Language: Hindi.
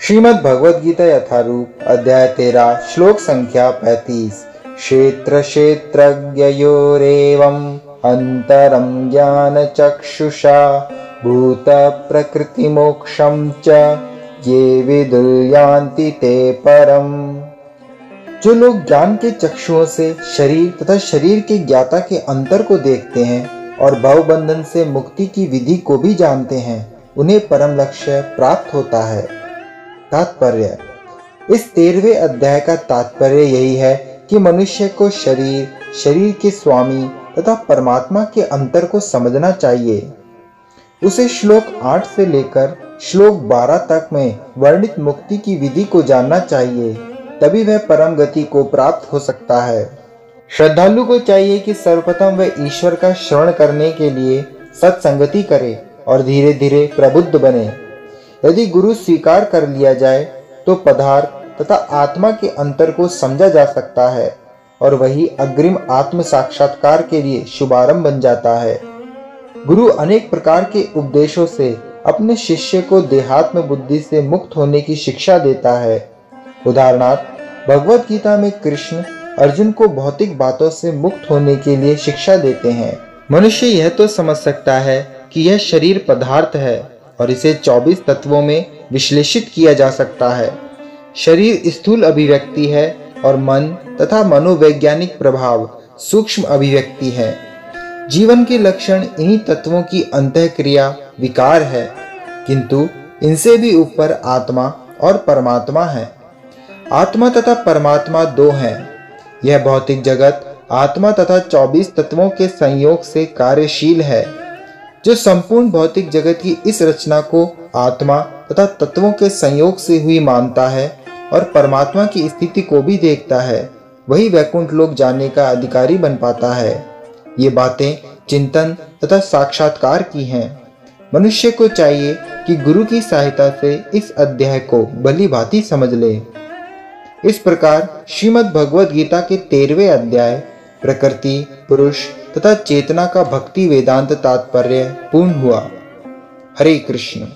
श्रीमद् भगवद गीता यथारूप अध्याय 13 श्लोक संख्या 35। क्षेत्र क्षेत्रज्ञयोरेवम् अंतरं ज्ञान चक्षुषा भूत प्रकृति मोक्षं च ये विदुर्यान्ति ते परम। जो लोग ज्ञान के चक्षुओं से शरीर तथा शरीर के ज्ञाता के अंतर को देखते हैं और भवबंधन से मुक्ति की विधि को भी जानते हैं, उन्हें परम लक्ष्य प्राप्त होता है। तात्पर्य: इस 13वें अध्याय का तात्पर्य यही है कि मनुष्य को शरीर, शरीर के स्वामी तथा परमात्मा के अंतर को समझना चाहिए। उसे श्लोक 8 से लेकर श्लोक 12 तक में वर्णित मुक्ति की विधि को जानना चाहिए, तभी वह परम गति को प्राप्त हो सकता है। श्रद्धालु को चाहिए कि सर्वप्रथम वह ईश्वर का श्रवण करने के लिए सत्संगति करे और धीरे धीरे प्रबुद्ध बने। यदि गुरु स्वीकार कर लिया जाए तो पदार्थ तथा आत्मा के अंतर को समझा जा सकता है और वही अग्रिम आत्म साक्षात्कार के लिए शुभारंभ बन जाता है। गुरु अनेक प्रकार के उपदेशों से अपने शिष्य को देहात्म बुद्धि से मुक्त होने की शिक्षा देता है। उदाहरणार्थ, भगवद गीता में कृष्ण अर्जुन को भौतिक बातों से मुक्त होने के लिए शिक्षा देते हैं। मनुष्य यह तो समझ सकता है कि यह शरीर पदार्थ है और इसे 24 तत्वों में विश्लेषित किया जा सकता है। शरीर स्थूल अभिव्यक्ति है और मन तथा मनोवैज्ञानिक प्रभाव सूक्ष्म अभिव्यक्ति है। जीवन के लक्षण इन्हीं तत्वों की अंतःक्रिया विकार है, किंतु इनसे भी ऊपर आत्मा और परमात्मा है। आत्मा तथा परमात्मा दो हैं। यह भौतिक जगत आत्मा तथा 24 तत्वों के संयोग से कार्यशील है। जो संपूर्ण भौतिक जगत की इस रचना को आत्मा तथा तत्वों के संयोग से हुई मानता है और परमात्मा की स्थिति को भी देखता है, वही वैकुंठ लोक जाने का अधिकारी बन पाता है। ये बातें चिंतन तथा साक्षात्कार की हैं। मनुष्य को चाहिए कि गुरु की सहायता से इस अध्याय को भली भांति समझ ले। इस प्रकार श्रीमद् भगवद गीता के 13वें अध्याय प्रकृति, पुरुष तथा चेतना का भक्ति वेदांत तात्पर्य पूर्ण हुआ। हरे कृष्ण।